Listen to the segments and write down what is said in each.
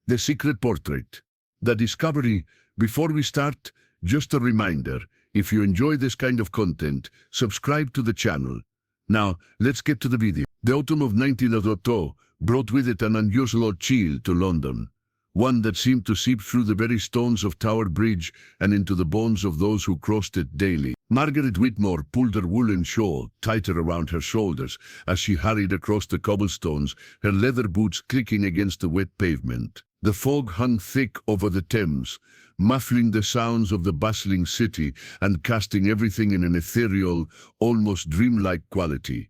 The Secret Portrait. The Discovery. Before we start, just a reminder, if you enjoy this kind of content, subscribe to the channel. Now, let's get to the video. The autumn of 1902 brought with it an unusual chill to London, one that seemed to seep through the very stones of Tower Bridge and into the bones of those who crossed it daily. Margaret Whitmore pulled her woolen shawl tighter around her shoulders as she hurried across the cobblestones, her leather boots clicking against the wet pavement. The fog hung thick over the Thames, muffling the sounds of the bustling city and casting everything in an ethereal, almost dreamlike quality.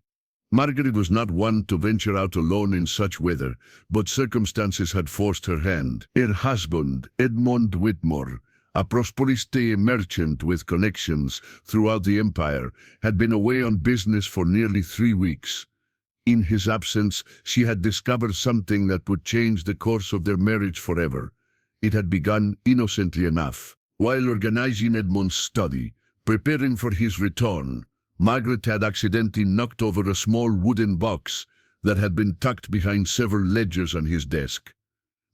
Margaret was not one to venture out alone in such weather, but circumstances had forced her hand. Her husband, Edmund Whitmore, a prosperous merchant with connections throughout the empire, had been away on business for nearly 3 weeks. In his absence, she had discovered something that would change the course of their marriage forever. It had begun innocently enough. While organizing Edmund's study, preparing for his return, Margaret had accidentally knocked over a small wooden box that had been tucked behind several ledgers on his desk.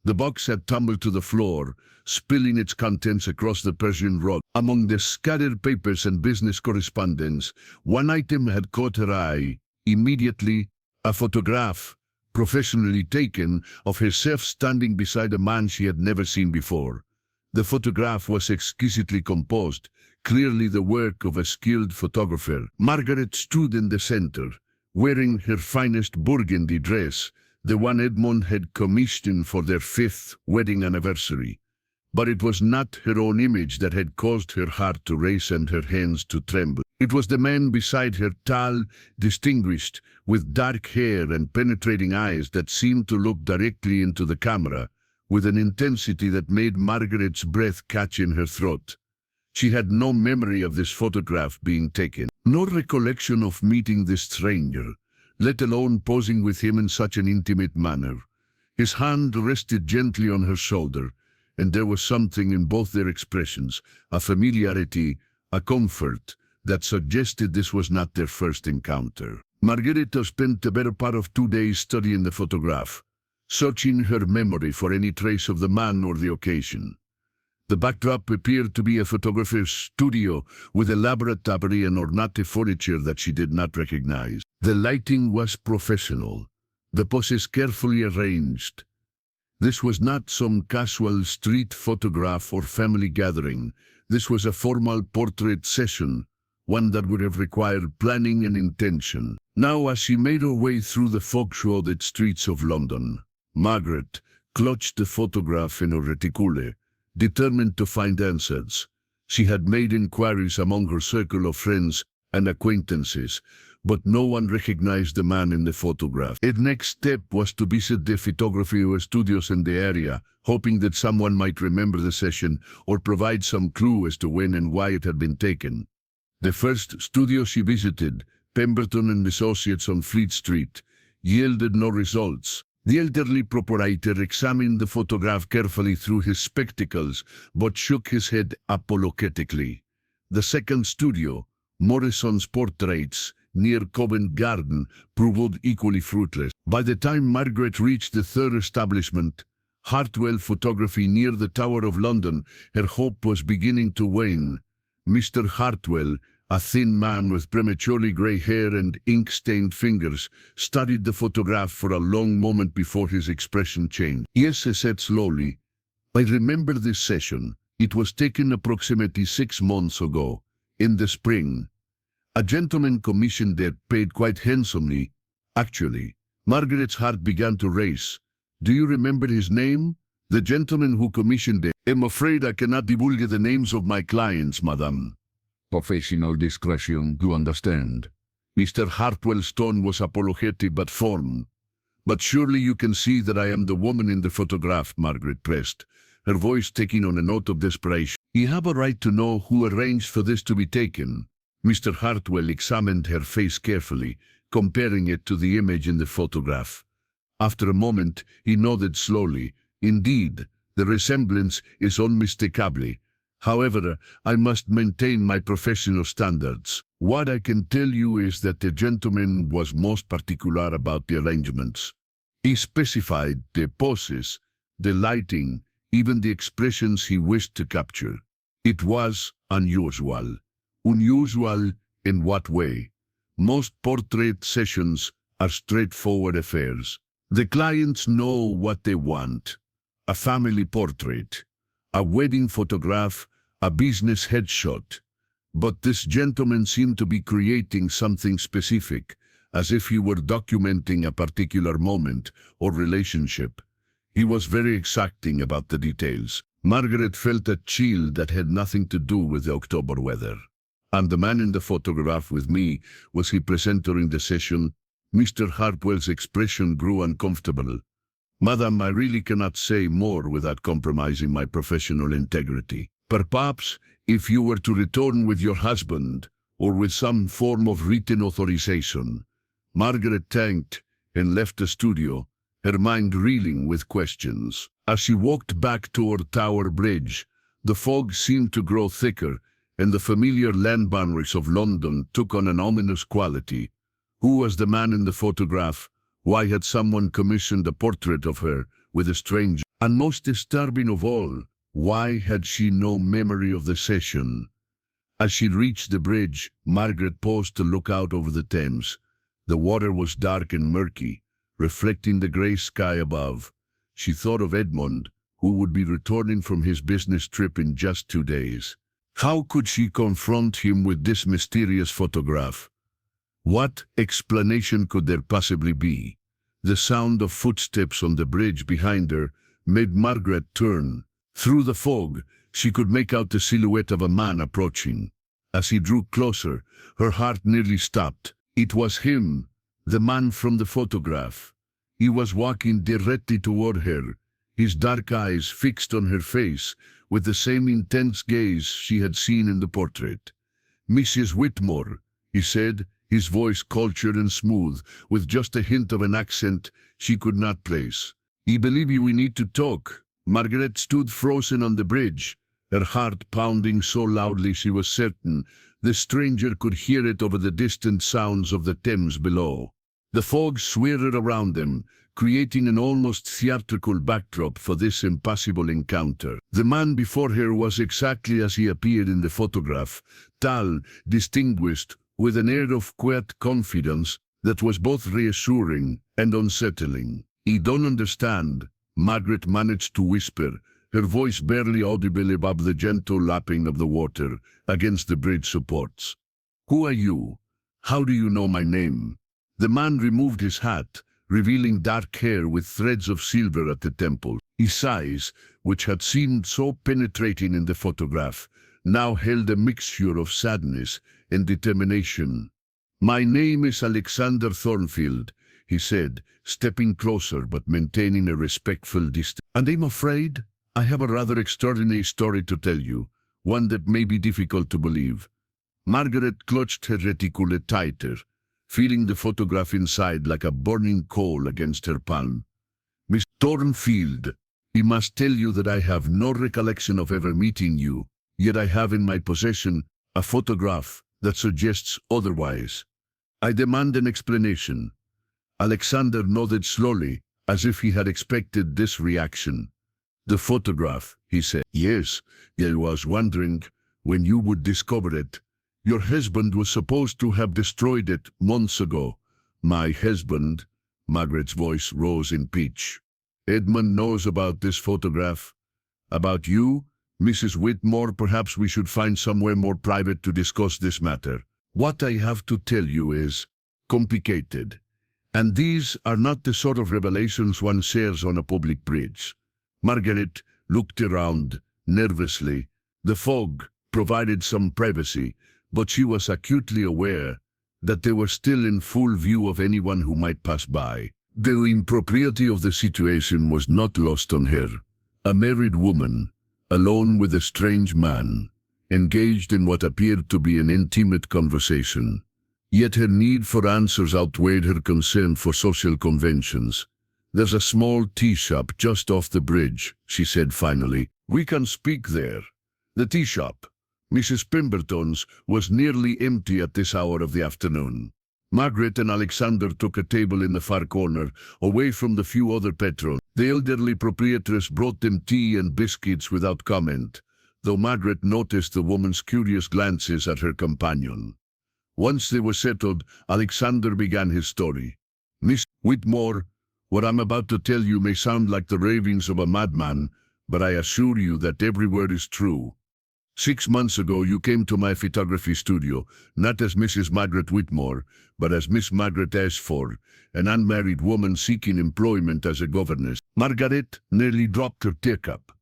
The box had tumbled to the floor, spilling its contents across the Persian rug. Among the scattered papers and business correspondence, one item had caught her eye. Immediately, a photograph, professionally taken, of herself standing beside a man she had never seen before. The photograph was exquisitely composed, clearly the work of a skilled photographer. Margaret stood in the center, wearing her finest burgundy dress, the one Edmund had commissioned for their 5th wedding anniversary. But it was not her own image that had caused her heart to race and her hands to tremble. It was the man beside her, tall, distinguished, with dark hair and penetrating eyes that seemed to look directly into the camera, with an intensity that made Margaret's breath catch in her throat. She had no memory of this photograph being taken, no recollection of meeting this stranger, let alone posing with him in such an intimate manner. His hand rested gently on her shoulder, and there was something in both their expressions, a familiarity, a comfort, that suggested this was not their first encounter. Margareta spent the better part of 2 days studying the photograph, searching her memory for any trace of the man or the occasion. The backdrop appeared to be a photographer's studio with elaborate tapestry and ornate furniture that she did not recognize. The lighting was professional, the poses carefully arranged. This was not some casual street photograph or family gathering. This was a formal portrait session, one that would have required planning and intention. Now, as she made her way through the fog-shrouded streets of London, Margaret clutched the photograph in her reticule, determined to find answers. She had made inquiries among her circle of friends and acquaintances, but no one recognized the man in the photograph. Her next step was to visit the photography studios in the area, hoping that someone might remember the session or provide some clue as to when and why it had been taken. The first studio she visited, Pemberton and Associates on Fleet Street, yielded no results. The elderly proprietor examined the photograph carefully through his spectacles, but shook his head apologetically. The second studio, Morrison's Portraits, near Covent Garden, proved equally fruitless. By the time Margaret reached the third establishment, Hartwell Photography near the Tower of London, her hope was beginning to wane. Mr. Hartwell, a thin man with prematurely grey hair and ink-stained fingers, studied the photograph for a long moment before his expression changed. "Yes," he said slowly, "I remember this session. It was taken approximately 6 months ago, in the spring. A gentleman commissioned it, paid quite handsomely, actually." Margaret's heart began to race. "Do you remember his name? The gentleman who commissioned it?" "I'm afraid I cannot divulge the names of my clients, madame." "Professional discretion, you understand." Mr. Hartwell's tone was apologetic but firm. "But surely you can see that I am the woman in the photograph," Margaret pressed, her voice taking on a note of desperation. "You have a right to know who arranged for this to be taken." Mr. Hartwell examined her face carefully, comparing it to the image in the photograph. After a moment, he nodded slowly. "Indeed, the resemblance is unmistakable. However, I must maintain my professional standards. What I can tell you is that the gentleman was most particular about the arrangements. He specified the poses, the lighting, even the expressions he wished to capture. It was unusual. Unusual in what way? Most portrait sessions are straightforward affairs. The clients know what they want. A family portrait, a wedding photograph, a business headshot. But this gentleman seemed to be creating something specific, as if he were documenting a particular moment or relationship. He was very exacting about the details. Margaret felt a chill that had nothing to do with the October weather. And the man in the photograph with me, was he present during the session? Mr. Hartwell's expression grew uncomfortable. Madam, I really cannot say more without compromising my professional integrity. Perhaps, if you were to return with your husband, or with some form of written authorization. Margaret thanked and left the studio, her mind reeling with questions. As she walked back toward Tower Bridge, the fog seemed to grow thicker, and the familiar land boundaries of London took on an ominous quality. Who was the man in the photograph? Why had someone commissioned a portrait of her with a stranger? And most disturbing of all, why had she no memory of the session? As she reached the bridge, Margaret paused to look out over the Thames. The water was dark and murky, reflecting the grey sky above. She thought of Edmund, who would be returning from his business trip in just 2 days. How could she confront him with this mysterious photograph? What explanation could there possibly be? The sound of footsteps on the bridge behind her made Margaret turn. Through the fog, she could make out the silhouette of a man approaching. As he drew closer, her heart nearly stopped. It was him, the man from the photograph. He was walking directly toward her, his dark eyes fixed on her face with the same intense gaze she had seen in the portrait. "Mrs. Whitmore," he said, his voice cultured and smooth, with just a hint of an accent she could not place. "I believe we need to talk." Margaret stood frozen on the bridge, her heart pounding so loudly she was certain the stranger could hear it over the distant sounds of the Thames below. The fog swirled around them, creating an almost theatrical backdrop for this impossible encounter. The man before her was exactly as he appeared in the photograph, tall, distinguished, with an air of quiet confidence that was both reassuring and unsettling. "I don't understand," Margaret managed to whisper, her voice barely audible above the gentle lapping of the water against the bridge supports. "Who are you? How do you know my name?" The man removed his hat, revealing dark hair with threads of silver at the temple. His eyes, which had seemed so penetrating in the photograph, now held a mixture of sadness and determination. "My name is Alexander Thornfield," he said, stepping closer but maintaining a respectful distance. "And I'm afraid I have a rather extraordinary story to tell you, one that may be difficult to believe." Margaret clutched her reticule tighter, feeling the photograph inside like a burning coal against her palm. "Miss Thornfield, I must tell you that I have no recollection of ever meeting you, yet I have in my possession a photograph that suggests otherwise. I demand an explanation." Alexander nodded slowly, as if he had expected this reaction. "The photograph," he said. "Yes, I was wondering when you would discover it. Your husband was supposed to have destroyed it months ago." "My husband?" Margaret's voice rose in pitch. "Edmund knows about this photograph. About you, Mrs. Whitmore, perhaps we should find somewhere more private to discuss this matter. What I have to tell you is complicated, and these are not the sort of revelations one shares on a public bridge." Margaret looked around nervously. The fog provided some privacy, but she was acutely aware that they were still in full view of anyone who might pass by. The impropriety of the situation was not lost on her. A married woman, alone with a strange man, engaged in what appeared to be an intimate conversation. Yet her need for answers outweighed her concern for social conventions. "There's a small tea shop just off the bridge," she said finally. "We can speak there." The tea shop, Mrs. Pemberton's, was nearly empty at this hour of the afternoon. Margaret and Alexander took a table in the far corner, away from the few other patrons. The elderly proprietress brought them tea and biscuits without comment, though Margaret noticed the woman's curious glances at her companion. Once they were settled, Alexander began his story. Miss Whitmore, what I'm about to tell you may sound like the ravings of a madman, but I assure you that every word is true. 6 months ago you came to my photography studio, not as Mrs. Margaret Whitmore, but as Miss Margaret Ashford, an unmarried woman seeking employment as a governess. Margaret nearly dropped her teacup.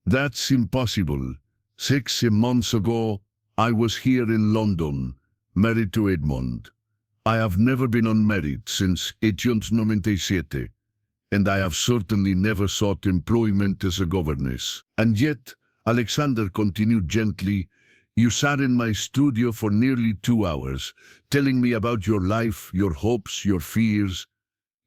That's impossible. 6 months ago, I was here in London, married to Edmond. I have never been unmarried since 1897, and I have certainly never sought employment as a governess. And yet, Alexander continued gently, you sat in my studio for nearly 2 hours, telling me about your life, your hopes, your fears.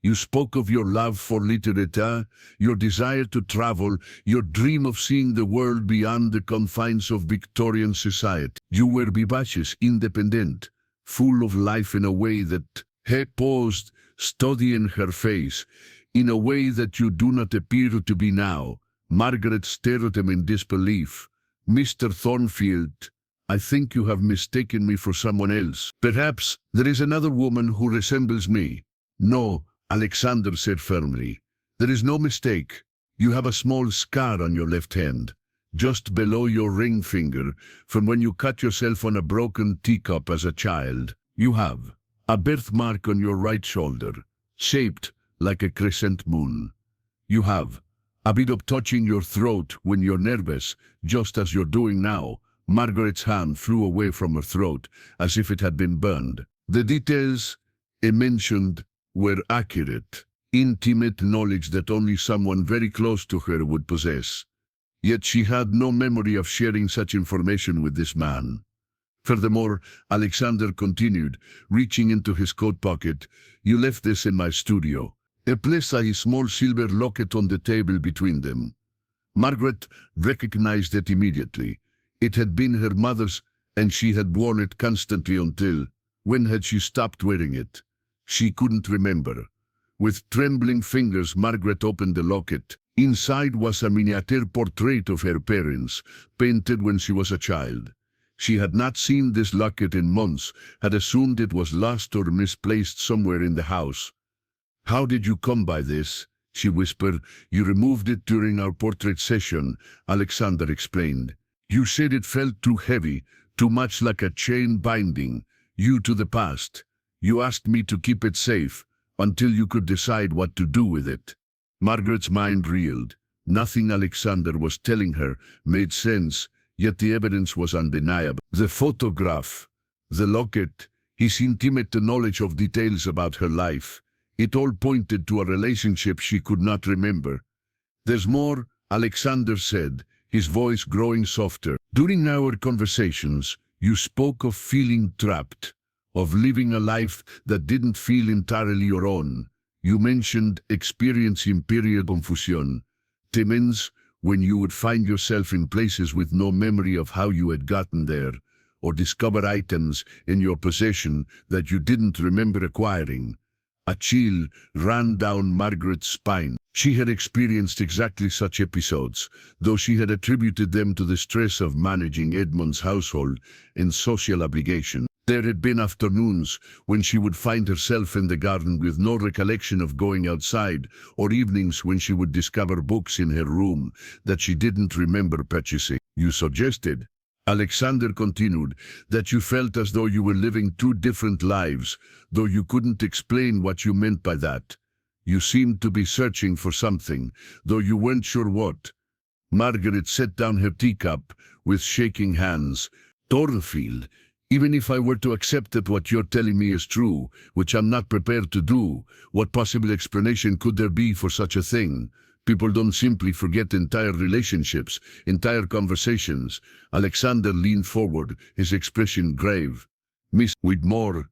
You spoke of your love for literature, your desire to travel, your dream of seeing the world beyond the confines of Victorian society. You were vivacious, independent, full of life in a way that, he paused, studying her face, in a way that you do not appear to be now. Margaret stared at him in disbelief. Mr. Thornfield, I think you have mistaken me for someone else. Perhaps there is another woman who resembles me. No, Alexander said firmly. There is no mistake. You have a small scar on your left hand, just below your ring finger, from when you cut yourself on a broken teacup as a child. You have a birthmark on your right shoulder, shaped like a crescent moon. You have a bit of touching your throat when you're nervous, just as you're doing now. Margaret's hand flew away from her throat, as if it had been burned. The details he mentioned were accurate, intimate knowledge that only someone very close to her would possess. Yet she had no memory of sharing such information with this man. Furthermore, Alexander continued, reaching into his coat pocket, you left this in my studio. He placed a small silver locket on the table between them. Margaret recognized it immediately. It had been her mother's, and she had worn it constantly until, when had she stopped wearing it? She couldn't remember. With trembling fingers, Margaret opened the locket. Inside was a miniature portrait of her parents, painted when she was a child. She had not seen this locket in months, had assumed it was lost or misplaced somewhere in the house. How did you come by this? She whispered. You removed it during our portrait session, Alexander explained. You said it felt too heavy, too much like a chain binding you to the past. You asked me to keep it safe, until you could decide what to do with it. Margaret's mind reeled. Nothing Alexander was telling her made sense, yet the evidence was undeniable. The photograph, the locket, his intimate knowledge of details about her life. It all pointed to a relationship she could not remember. There's more, Alexander said, his voice growing softer. During our conversations, you spoke of feeling trapped, of living a life that didn't feel entirely your own. You mentioned experiencing period confusion, timens, when you would find yourself in places with no memory of how you had gotten there, or discover items in your possession that you didn't remember acquiring. A chill ran down Margaret's spine. She had experienced exactly such episodes, though she had attributed them to the stress of managing Edmond's household and social obligation. There had been afternoons when she would find herself in the garden with no recollection of going outside, or evenings when she would discover books in her room that she didn't remember purchasing. You suggested, Alexander continued, that you felt as though you were living 2 different lives, though you couldn't explain what you meant by that. You seemed to be searching for something, though you weren't sure what. Margaret set down her teacup with shaking hands. Thornfield, even if I were to accept that what you're telling me is true, which I'm not prepared to do, what possible explanation could there be for such a thing? People don't simply forget entire relationships, entire conversations. Alexander leaned forward, his expression grave. Miss Whitmore,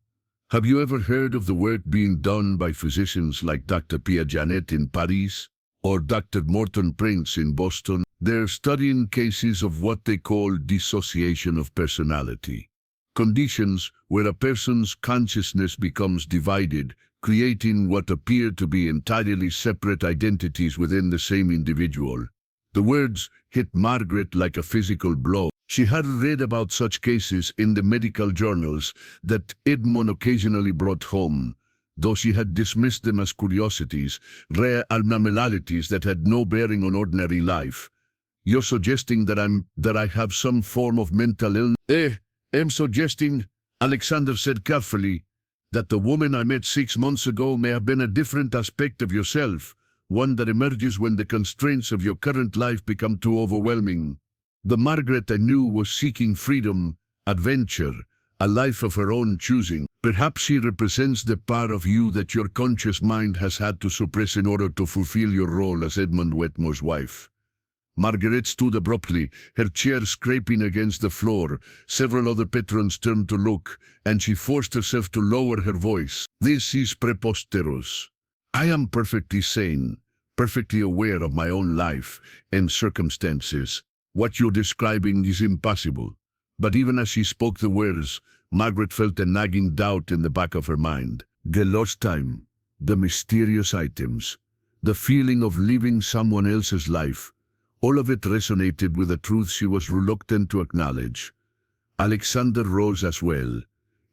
have you ever heard of the work being done by physicians like Dr. Pierre Janet in Paris or Dr. Morton Prince in Boston? They're studying cases of what they call dissociation of personality. conditions where a person's consciousness becomes divided, creating what appear to be entirely separate identities within the same individual. The words hit Margaret like a physical blow. She had read about such cases in the medical journals that Edmund occasionally brought home, though she had dismissed them as curiosities, rare abnormalities that had no bearing on ordinary life. "You're suggesting that I have some form of mental illness?" I'm suggesting," Alexander said carefully, "that the woman I met 6 months ago may have been a different aspect of yourself, one that emerges when the constraints of your current life become too overwhelming. The Margaret I knew was seeking freedom, adventure, a life of her own choosing. Perhaps she represents the part of you that your conscious mind has had to suppress in order to fulfill your role as Edmund Wetmore's wife." Margaret stood abruptly, her chair scraping against the floor. Several other patrons turned to look, and she forced herself to lower her voice. "This is preposterous. I am perfectly sane, perfectly aware of my own life and circumstances. What you're describing is impossible." But even as she spoke the words, Margaret felt a nagging doubt in the back of her mind. The lost time, the mysterious items, the feeling of living someone else's life, all of it resonated with a truth she was reluctant to acknowledge. Alexander rose as well,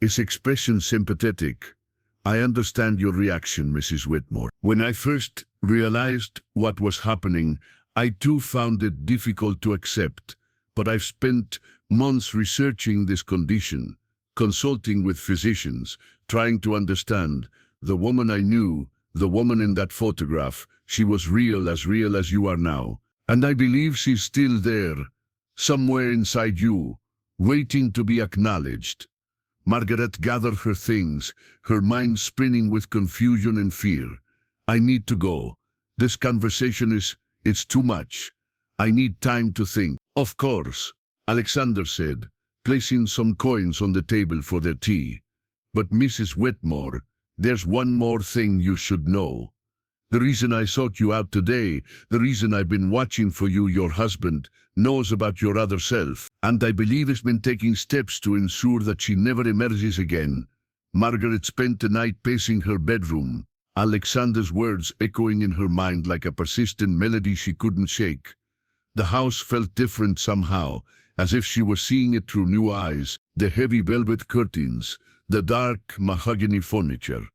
his expression sympathetic. "I understand your reaction, Mrs. Wetmore. When I first realized what was happening, I too found it difficult to accept, but I've spent months researching this condition, consulting with physicians, trying to understand. The woman I knew, the woman in that photograph, she was real as you are now. And I believe she's still there, somewhere inside you, waiting to be acknowledged." Margaret gathered her things, her mind spinning with confusion and fear. "I need to go. This conversation it's too much. I need time to think." "Of course," Alexander said, placing some coins on the table for their tea. "But Mrs. Wetmore, there's one more thing you should know. The reason I sought you out today, the reason I've been watching for you, your husband, knows about your other self, and I believe has been taking steps to ensure that she never emerges again." Margaret spent the night pacing her bedroom, Alexander's words echoing in her mind like a persistent melody she couldn't shake. The house felt different somehow, as if she was seeing it through new eyes. The heavy velvet curtains, the dark mahogany furniture,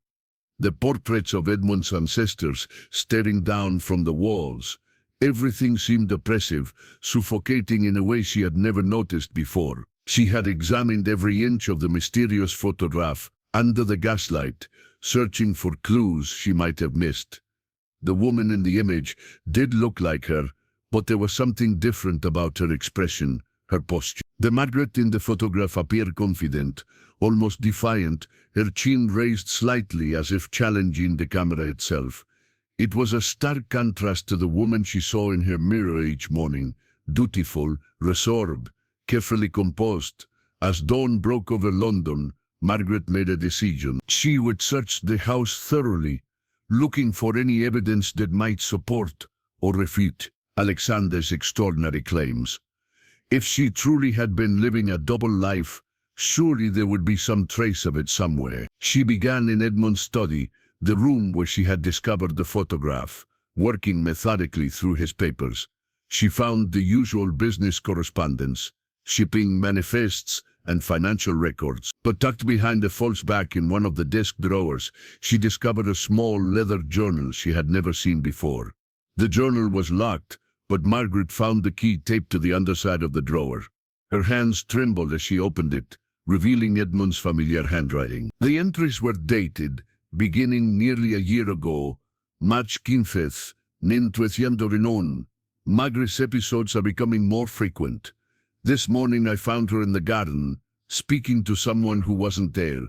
the portraits of Edmund's ancestors staring down from the walls. Everything seemed oppressive, suffocating in a way she had never noticed before. She had examined every inch of the mysterious photograph under the gaslight, searching for clues she might have missed. The woman in the image did look like her, but there was something different about her expression, her posture. The Margaret in the photograph appeared confident, almost defiant, her chin raised slightly as if challenging the camera itself. It was a stark contrast to the woman she saw in her mirror each morning, dutiful, resorbed, carefully composed. As dawn broke over London, Margaret made a decision. She would search the house thoroughly, looking for any evidence that might support or refute Alexander's extraordinary claims. If she truly had been living a double life, surely there would be some trace of it somewhere. She began in Edmund's study, the room where she had discovered the photograph, working methodically through his papers. She found the usual business correspondence, shipping manifests, and financial records. But tucked behind a false back in one of the desk drawers, she discovered a small leather journal she had never seen before. The journal was locked, but Margaret found the key taped to the underside of the drawer. Her hands trembled as she opened it, revealing Edmund's familiar handwriting. The entries were dated, beginning nearly a year ago, March 15th, 1909. Margaret's episodes are becoming more frequent. This morning I found her in the garden, speaking to someone who wasn't there.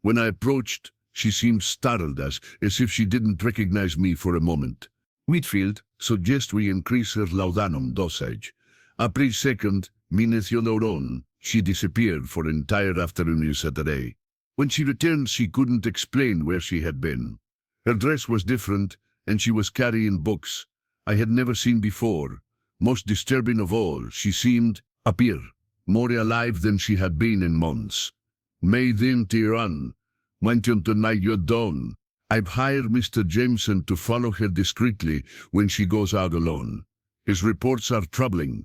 When I approached, she seemed startled as if she didn't recognize me for a moment. Whitfield suggests we increase her laudanum dosage. April 2nd, Minethiodoron. She disappeared for an entire afternoon Saturday. When she returned, she couldn't explain where she had been. Her dress was different, and she was carrying books I had never seen before. Most disturbing of all, she seemed appear more alive than she had been in months. May din tiran. Mention tonight you're done. I've hired Mr. Jameson to follow her discreetly when she goes out alone. His reports are troubling.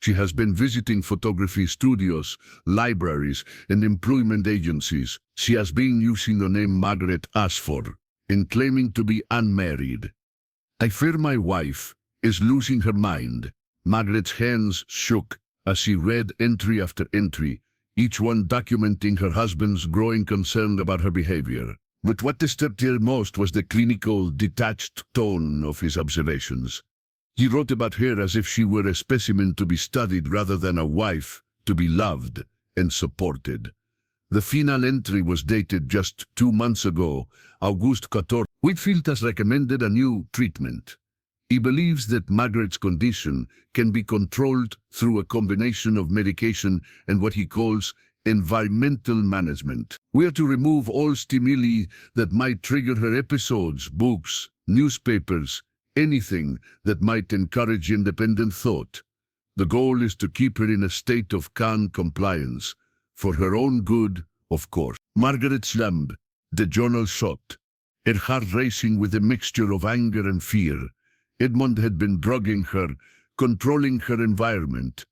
She has been visiting photography studios, libraries, and employment agencies. She has been using the name Margaret Ashford and claiming to be unmarried. I fear my wife is losing her mind. Margaret's hands shook as she read entry after entry, each one documenting her husband's growing concern about her behavior. But what disturbed her most was the clinical, detached tone of his observations. He wrote about her as if she were a specimen to be studied rather than a wife to be loved and supported. The final entry was dated just 2 months ago, August 14. Whitfield has recommended a new treatment. He believes that Margaret's condition can be controlled through a combination of medication and what he calls environmental management. We are to remove all stimuli that might trigger her episodes, books, newspapers, anything that might encourage independent thought. The goal is to keep her in a state of calm compliance, for her own good, of course. Margaret slumped, the journal shut, her heart racing with a mixture of anger and fear. Edmund had been drugging her, controlling her environment,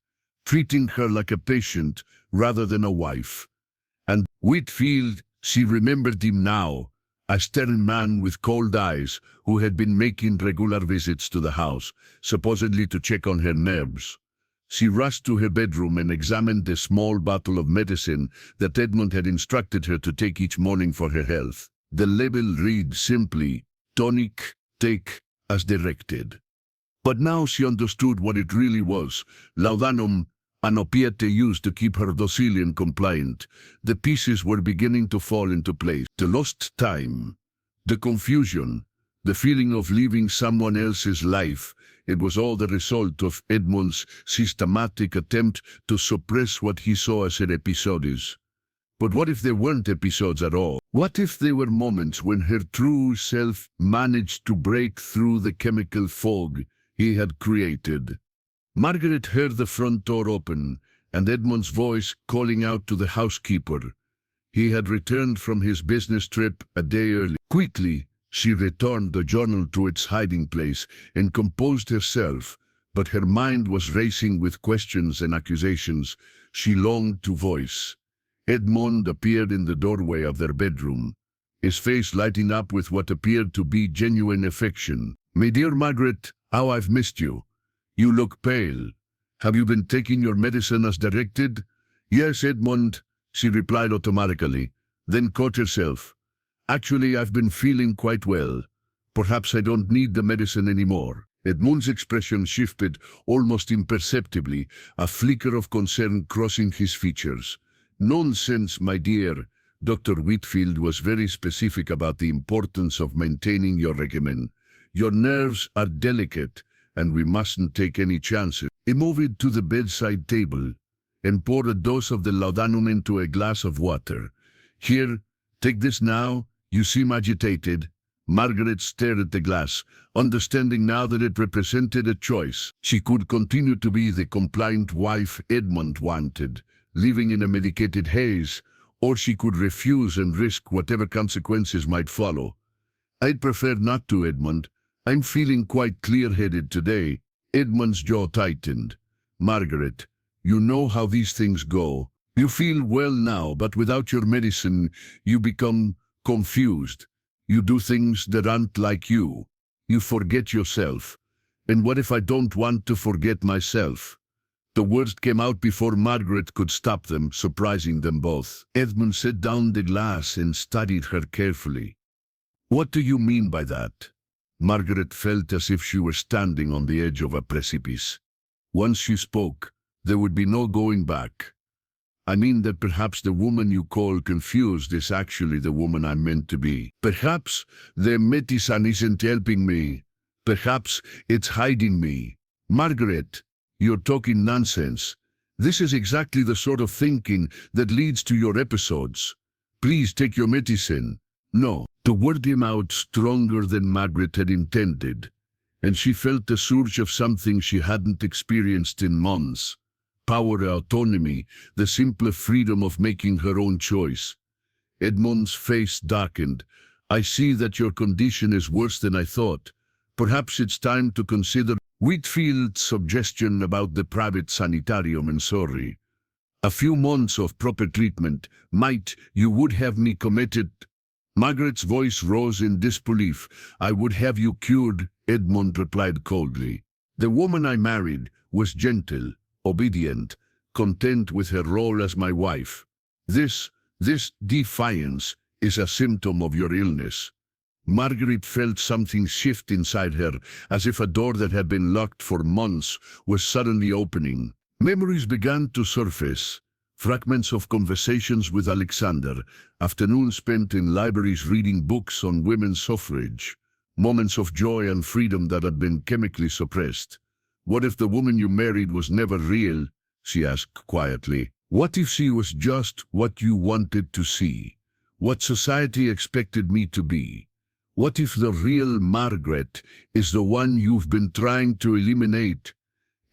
treating her like a patient rather than a wife. And Whitfield, she remembered him now, a stern man with cold eyes who had been making regular visits to the house, supposedly to check on her nerves. She rushed to her bedroom and examined the small bottle of medicine that Edmund had instructed her to take each morning for her health. The label read simply, "Tonic, take as directed." But now she understood what it really was, laudanum, an opiate used to keep her docile and compliant. The pieces were beginning to fall into place. The lost time, the confusion, the feeling of living someone else's life, it was all the result of Edmund's systematic attempt to suppress what he saw as her episodes. But what if there weren't episodes at all? What if they were moments when her true self managed to break through the chemical fog he had created? Margaret heard the front door open, and Edmund's voice calling out to the housekeeper. He had returned from his business trip a day early. Quickly, she returned the journal to its hiding place and composed herself, but her mind was racing with questions and accusations she longed to voice. Edmund appeared in the doorway of their bedroom, his face lighting up with what appeared to be genuine affection. "My dear Margaret, how I've missed you. You look pale. Have you been taking your medicine as directed?" "Yes, Edmund," she replied automatically, then caught herself. "Actually, I've been feeling quite well. Perhaps I don't need the medicine anymore." Edmund's expression shifted almost imperceptibly, a flicker of concern crossing his features. "Nonsense, my dear. Dr. Whitfield was very specific about the importance of maintaining your regimen. Your nerves are delicate, and we mustn't take any chances." He moved to the bedside table and poured a dose of the laudanum into a glass of water. "Here, take this now. You seem agitated." Margaret stared at the glass, understanding now that it represented a choice. She could continue to be the compliant wife Edmund wanted, living in a medicated haze, or she could refuse and risk whatever consequences might follow. "I'd prefer not to, Edmund. I'm feeling quite clear-headed today." Edmund's jaw tightened. "Margaret, you know how these things go. You feel well now, but without your medicine, you become confused. You do things that aren't like you. You forget yourself. And what if I don't want to forget myself?" The words came out before Margaret could stop them, surprising them both. Edmund set down the glass and studied her carefully. "What do you mean by that?" Margaret felt as if she were standing on the edge of a precipice. Once she spoke, there would be no going back. "I mean that perhaps the woman you call confused is actually the woman I'm meant to be. Perhaps the medicine isn't helping me. Perhaps it's hiding me." "Margaret, you're talking nonsense. This is exactly the sort of thinking that leads to your episodes. Please take your medicine." "No." The word came out stronger than Margaret had intended, and she felt a surge of something she hadn't experienced in months. power, autonomy, the simple freedom of making her own choice. Edmund's face darkened. I see that your condition is worse than I thought. Perhaps it's time to consider Whitfield's suggestion about the private sanitarium in Surrey. A few months of proper treatment you would have me committed. Margaret's voice rose in disbelief. I would have you cured, Edmund replied coldly. The woman I married was gentle, obedient, content with her role as my wife. This defiance is a symptom of your illness. Margaret felt something shift inside her, as if a door that had been locked for months was suddenly opening. Memories began to surface. Fragments of conversations with Alexander, afternoons spent in libraries reading books on women's suffrage, moments of joy and freedom that had been chemically suppressed. What if the woman you married was never real? She asked quietly. What if she was just what you wanted to see? What society expected me to be? What if the real Margaret is the one you've been trying to eliminate?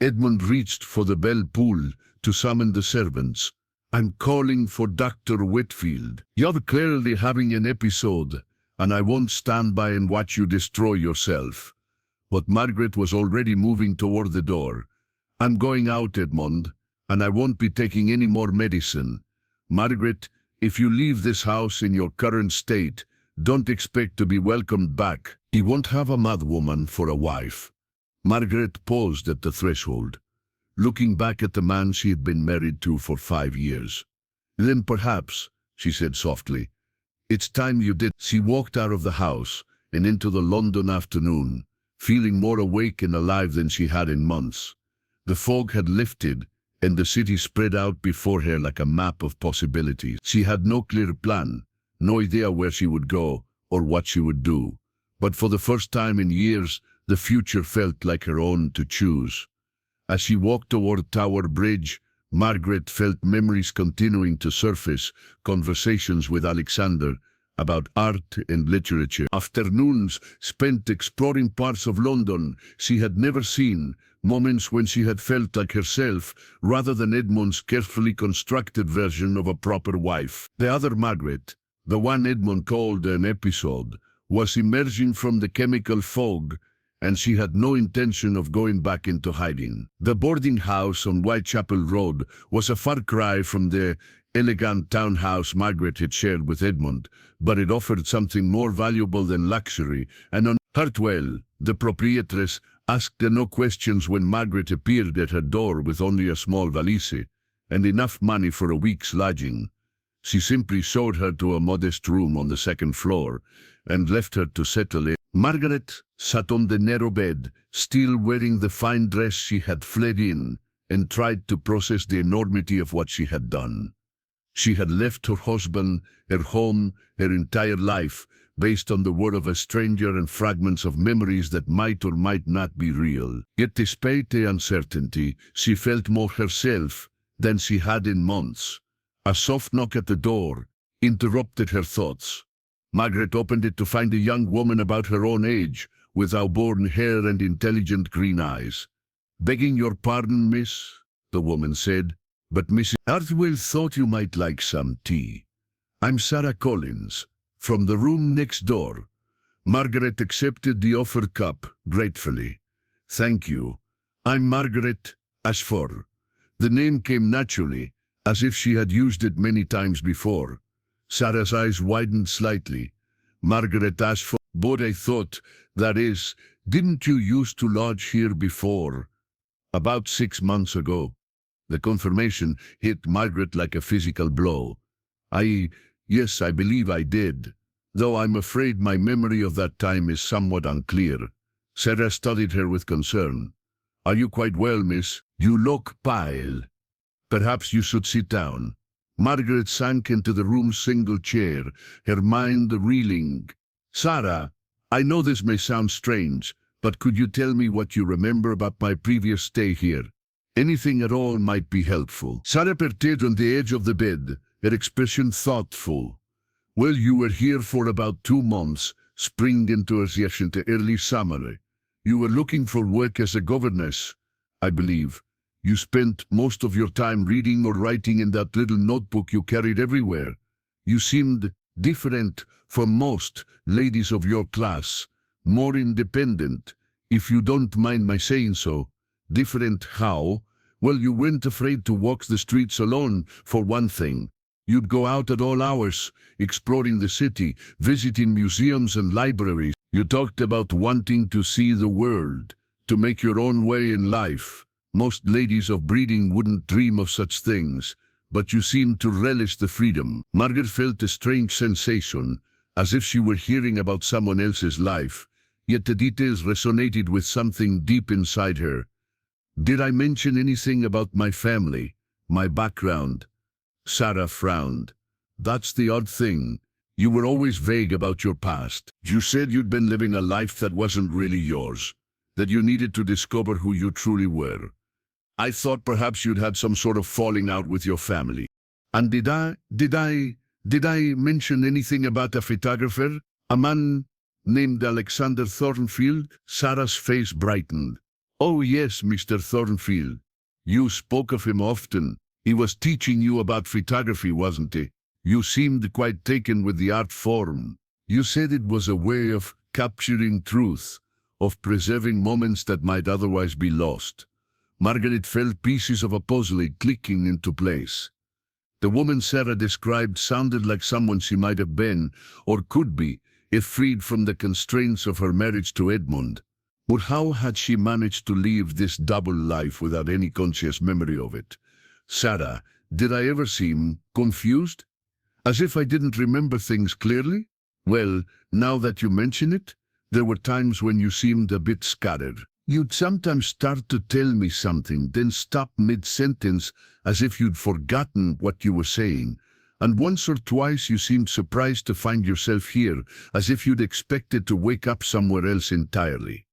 Edmund reached for the bell pull to summon the servants. I'm calling for Dr. Whitfield. You're clearly having an episode, and I won't stand by and watch you destroy yourself. But Margaret was already moving toward the door. I'm going out, Edmund, and I won't be taking any more medicine. Margaret, if you leave this house in your current state, don't expect to be welcomed back. He won't have a madwoman for a wife. Margaret paused at the threshold, looking back at the man she had been married to for 5 years. Then perhaps, she said softly, it's time you did. She walked out of the house and into the London afternoon, feeling more awake and alive than she had in months. The fog had lifted, and the city spread out before her like a map of possibilities. She had no clear plan, no idea where she would go or what she would do. But for the first time in years, the future felt like her own to choose. As she walked toward Tower Bridge, Margaret felt memories continuing to surface, conversations with Alexander about art and literature. Afternoons spent exploring parts of London she had never seen, moments when she had felt like herself rather than Edmund's carefully constructed version of a proper wife. The other Margaret, the one Edmund called an episode, was emerging from the chemical fog, and she had no intention of going back into hiding. The boarding house on Whitechapel Road was a far cry from the elegant townhouse Margaret had shared with Edmund, but it offered something more valuable than luxury, and on Hartwell, the proprietress, asked her no questions when Margaret appeared at her door with only a small valise and enough money for a week's lodging. She simply showed her to a modest room on the second floor and left her to settle in. Margaret sat on the narrow bed, still wearing the fine dress she had fled in, and tried to process the enormity of what she had done. She had left her husband, her home, her entire life, based on the word of a stranger and fragments of memories that might or might not be real. Yet despite the uncertainty, she felt more herself than she had in months. A soft knock at the door interrupted her thoughts. Margaret opened it to find a young woman about her own age, with auburn hair and intelligent green eyes. "Begging your pardon, miss," the woman said, "but Mrs. Hartwell thought you might like some tea. I'm Sarah Collins, from the room next door." Margaret accepted the offered cup gratefully. "Thank you. I'm Margaret Ashford." The name came naturally, as if she had used it many times before. Sarah's eyes widened slightly. "Margaret Ashford, but I thought, that is, didn't you used to lodge here before?" "About 6 months ago." The confirmation hit Margaret like a physical blow. Yes, I believe I did, though I'm afraid my memory of that time is somewhat unclear." Sarah studied her with concern. "Are you quite well, miss? You look pale. Perhaps you should sit down." Margaret sank into the room's single chair, her mind reeling. "Sarah, I know this may sound strange, but could you tell me what you remember about my previous stay here? Anything at all might be helpful." Sarah perched on the edge of the bed, her expression thoughtful. "Well, you were here for about 2 months, spring into early summer. You were looking for work as a governess, I believe. You spent most of your time reading or writing in that little notebook you carried everywhere. You seemed different from most ladies of your class, more independent, if you don't mind my saying so. Different how? Well, you weren't afraid to walk the streets alone, for one thing. You'd go out at all hours, exploring the city, visiting museums and libraries. You talked about wanting to see the world, to make your own way in life. Most ladies of breeding wouldn't dream of such things, but you seemed to relish the freedom. Margaret felt a strange sensation, as if she were hearing about someone else's life, yet the details resonated with something deep inside her. Did I mention anything about my family, my background? Sarah frowned. That's the odd thing. You were always vague about your past. You said you'd been living a life that wasn't really yours, that you needed to discover who you truly were. I thought perhaps you'd had some sort of falling out with your family. And did I mention anything about a photographer? A man named Alexander Thornfield? Sarah's face brightened. Oh yes, Mr. Thornfield. You spoke of him often. He was teaching you about photography, wasn't he? You seemed quite taken with the art form. You said it was a way of capturing truth, of preserving moments that might otherwise be lost. Margaret felt pieces of a puzzle clicking into place. The woman Sarah described sounded like someone she might have been, or could be, if freed from the constraints of her marriage to Edmund. But how had she managed to live this double life without any conscious memory of it? Sarah, did I ever seem confused? As if I didn't remember things clearly? Well, now that you mention it, there were times when you seemed a bit scattered. You'd sometimes start to tell me something, then stop mid-sentence as if you'd forgotten what you were saying. And once or twice you seemed surprised to find yourself here, as if you'd expected to wake up somewhere else entirely.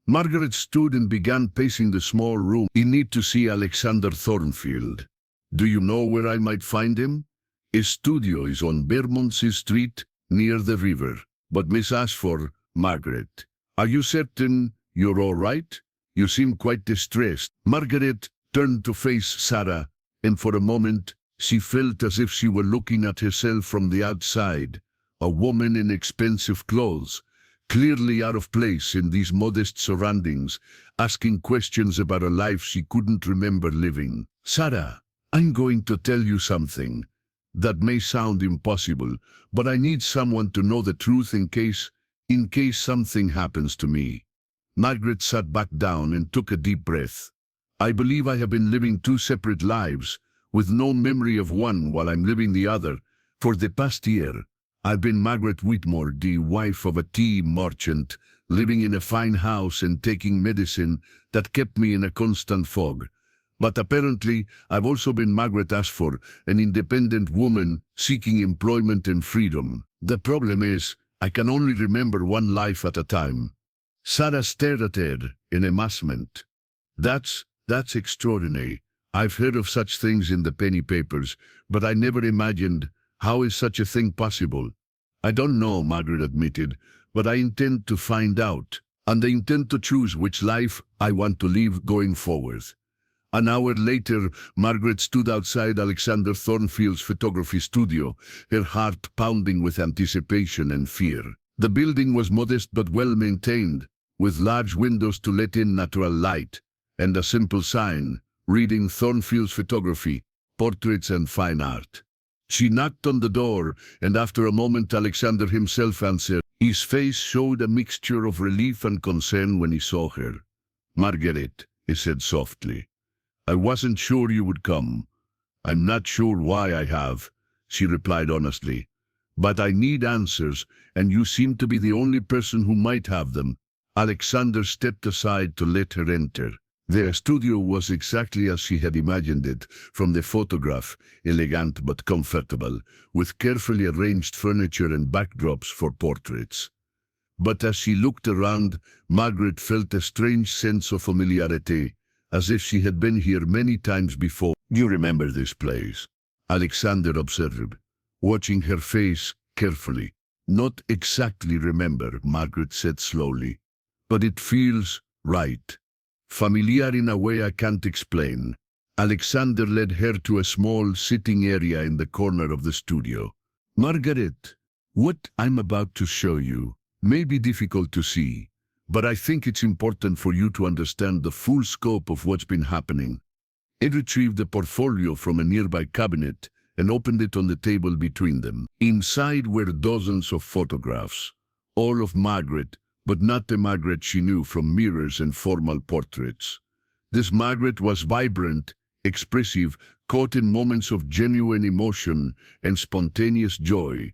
Margaret stood and began pacing the small room. "I need to see Alexander Thornfield. Do you know where I might find him? His studio is on Bermondsey Street, near the river." "But Miss Ashford," Margaret, "are you certain you're all right? You seem quite distressed." Margaret turned to face Sarah, and for a moment she felt as if she were looking at herself from the outside, a woman in expensive clothes, clearly out of place in these modest surroundings, asking questions about a life she couldn't remember living. "Sarah, I'm going to tell you something that may sound impossible, but I need someone to know the truth in case something happens to me." Margaret sat back down and took a deep breath. "I believe I have been living two separate lives, with no memory of one while I'm living the other. For the past year, I've been Margaret Whitmore, the wife of a tea merchant, living in a fine house and taking medicine that kept me in a constant fog. But apparently, I've also been Margaret Ashford, an independent woman seeking employment and freedom. The problem is, I can only remember one life at a time." Sarah stared at her in amazement. That's extraordinary. I've heard of such things in the penny papers, but I never imagined. How is such a thing possible?" "I don't know," Margaret admitted, "but I intend to find out, and I intend to choose which life I want to live going forward." An hour later, Margaret stood outside Alexander Thornfield's photography studio, her heart pounding with anticipation and fear. The building was modest but well maintained, with large windows to let in natural light, and a simple sign, reading Thornfield's photography, portraits and fine art. She knocked on the door, and after a moment Alexander himself answered. His face showed a mixture of relief and concern when he saw her. "Margaret," he said softly, "I wasn't sure you would come. I'm not sure why I have," she replied honestly. "But I need answers, and you seem to be the only person who might have them." Alexander stepped aside to let her enter. Their studio was exactly as she had imagined it from the photograph, elegant but comfortable, with carefully arranged furniture and backdrops for portraits. But as she looked around, Margaret felt a strange sense of familiarity, as if she had been here many times before. "You remember this place?" Alexander observed, watching her face carefully. "Not exactly remember," Margaret said slowly, "but it feels right. Familiar in a way I can't explain." Alexander led her to a small sitting area in the corner of the studio. Margaret, what I'm about to show you may be difficult to see, but I think it's important for you to understand the full scope of what's been happening. Ed retrieved a portfolio from a nearby cabinet and opened it on the table between them. Inside were dozens of photographs, all of Margaret, but not the Margaret she knew from mirrors and formal portraits. This Margaret was vibrant, expressive, caught in moments of genuine emotion and spontaneous joy.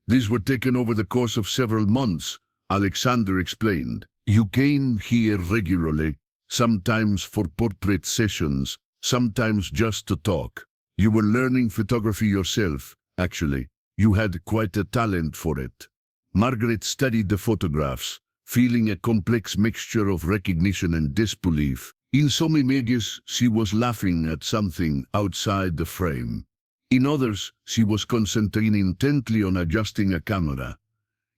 These were taken over the course of several months, Alexander explained. You came here regularly, sometimes for portrait sessions, sometimes just to talk. You were learning photography yourself, actually. You had quite a talent for it. Margaret studied the photographs, feeling a complex mixture of recognition and disbelief. In some images, she was laughing at something outside the frame. In others, she was concentrating intently on adjusting a camera.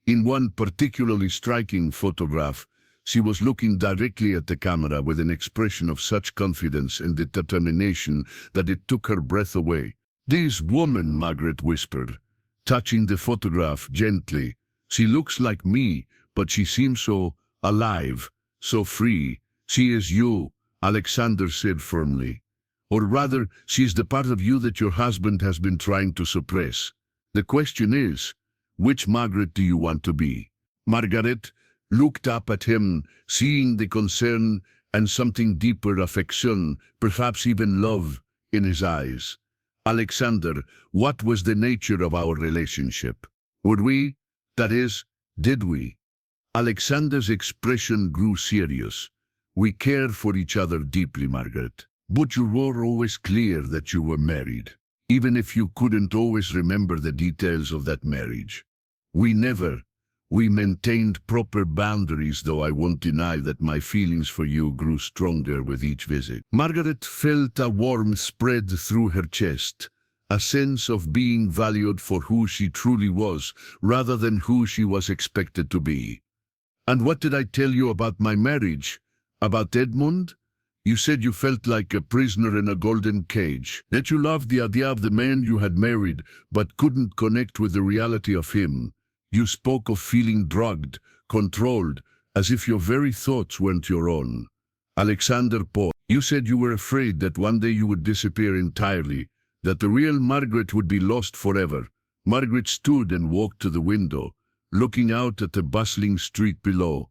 In one particularly striking photograph, she was looking directly at the camera with an expression of such confidence and determination that it took her breath away. "This woman," Margaret whispered, touching the photograph gently. "She looks like me, but she seems so alive, so free. She is you," Alexander said firmly. "Or rather, she's the part of you that your husband has been trying to suppress. The question is, which Margaret do you want to be?" Margaret looked up at him, seeing the concern and something deeper affection, perhaps even love, in his eyes. "Alexander, what was the nature of our relationship? Would we? That is, did we?" Alexander's expression grew serious. "We cared for each other deeply, Margaret. But you were always clear that you were married, even if you couldn't always remember the details of that marriage. We maintained proper boundaries, though I won't deny that my feelings for you grew stronger with each visit." Margaret felt a warmth spread through her chest, a sense of being valued for who she truly was, rather than who she was expected to be. "And what did I tell you about my marriage? About Edmund? You said you felt like a prisoner in a golden cage, that you loved the idea of the man you had married, but couldn't connect with the reality of him. You spoke of feeling drugged, controlled, as if your very thoughts weren't your own." Alexander paused. "You said you were afraid that one day you would disappear entirely, that the real Margaret would be lost forever." Margaret stood and walked to the window, looking out at the bustling street below.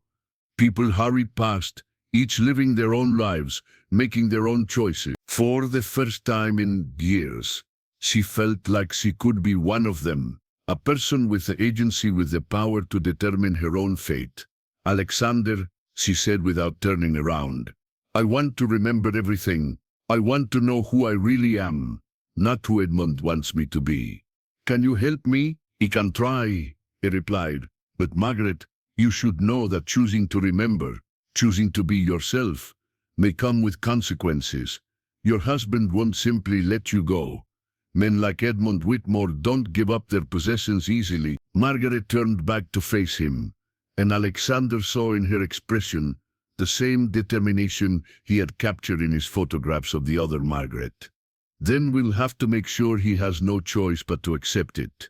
People hurried past, each living their own lives, making their own choices. For the first time in years, she felt like she could be one of them, a person with the agency, with the power to determine her own fate. "Alexander," she said without turning around, "I want to remember everything. I want to know who I really am, not who Edmund wants me to be. Can you help me?" "I can try," he replied. "But Margaret, you should know that choosing to remember, choosing to be yourself, may come with consequences. Your husband won't simply let you go. Men like Edmund Whitmore don't give up their possessions easily." Margaret turned back to face him, and Alexander saw in her expression the same determination he had captured in his photographs of the other Margaret. "Then we'll have to make sure he has no choice but to accept it."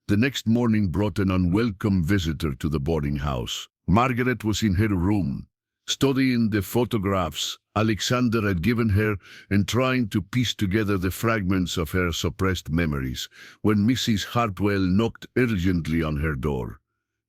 The next morning brought an unwelcome visitor to the boarding house. Margaret was in her room, studying the photographs Alexander had given her and trying to piece together the fragments of her suppressed memories, when Mrs. Hartwell knocked urgently on her door.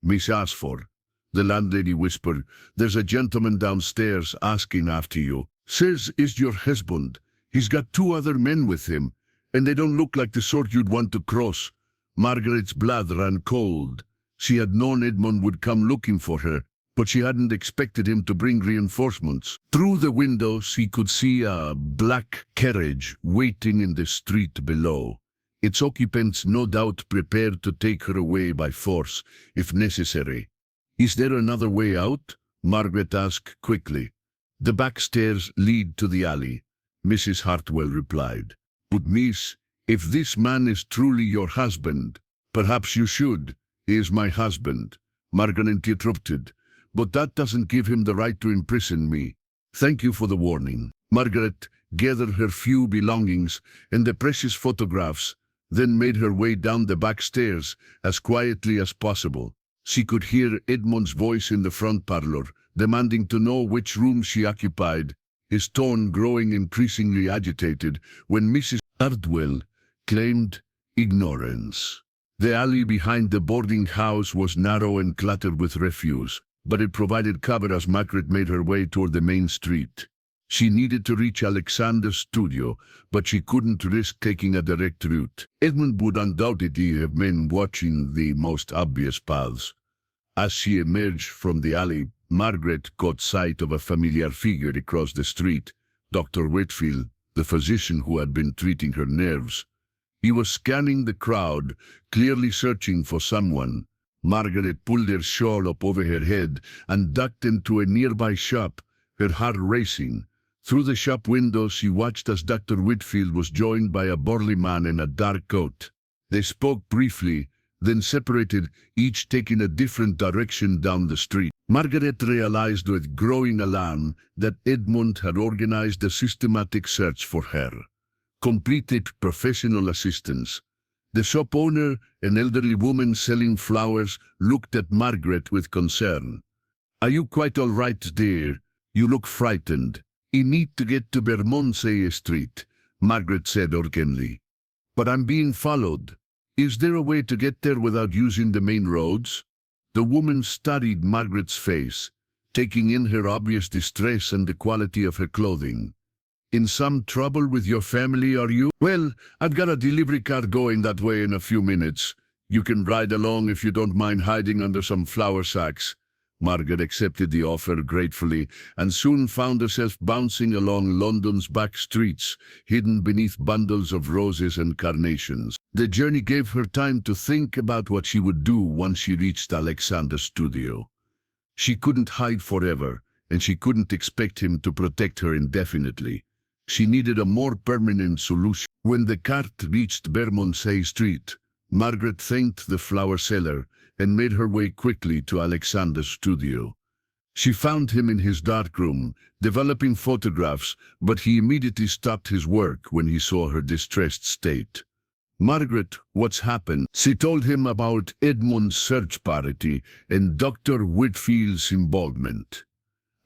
"Miss Ashford," the landlady whispered, "there's a gentleman downstairs asking after you. Says is your husband. He's got 2 other men with him, and they don't look like the sort you'd want to cross." Margaret's blood ran cold. She had known Edmund would come looking for her, but she hadn't expected him to bring reinforcements. Through the window she could see a black carriage waiting in the street below, its occupants no doubt prepared to take her away by force, if necessary. "Is there another way out?" Margaret asked quickly. "The back stairs lead to the alley," Mrs. Hartwell replied. "But miss, if this man is truly your husband, perhaps you should." "He is my husband," Margaret interrupted, "but that doesn't give him the right to imprison me." "Thank you for the warning." Margaret gathered her few belongings and the precious photographs, then made her way down the back stairs as quietly as possible. She could hear Edmund's voice in the front parlor, demanding to know which room she occupied, his tone growing increasingly agitated when Mrs. Ardwell claimed ignorance. The alley behind the boarding house was narrow and cluttered with refuse, but it provided cover as Margaret made her way toward the main street. She needed to reach Alexander's studio, but she couldn't risk taking a direct route. Edmund would undoubtedly have been watching the most obvious paths. As she emerged from the alley, Margaret caught sight of a familiar figure across the street, Dr. Whitfield, the physician who had been treating her nerves. He was scanning the crowd, clearly searching for someone. Margaret pulled her shawl up over her head and ducked into a nearby shop, her heart racing. Through the shop window she watched as Dr. Whitfield was joined by a burly man in a dark coat. They spoke briefly, then separated, each taking a different direction down the street. Margaret realized with growing alarm that Edmund had organized a systematic search for her. Completed professional assistance. The shop owner, an elderly woman selling flowers, looked at Margaret with concern. "Are you quite all right, dear? You look frightened." "I need to get to Bermondsey Street," Margaret said urgently. "But I'm being followed. Is there a way to get there without using the main roads?" The woman studied Margaret's face, taking in her obvious distress and the quality of her clothing. "In some trouble with your family, are you?" "Well, I've got a delivery car going that way in a few minutes. You can ride along if you don't mind hiding under some flour sacks." Margaret accepted the offer gratefully and soon found herself bouncing along London's back streets, hidden beneath bundles of roses and carnations. The journey gave her time to think about what she would do once she reached Alexander's studio. She couldn't hide forever, and she couldn't expect him to protect her indefinitely. She needed a more permanent solution. When the cart reached Bermondsey Street, Margaret thanked the flower seller and made her way quickly to Alexander's studio. She found him in his dark room, developing photographs, but he immediately stopped his work when he saw her distressed state. "Margaret, what's happened?" She told him about Edmund's search party and Dr. Whitfield's involvement.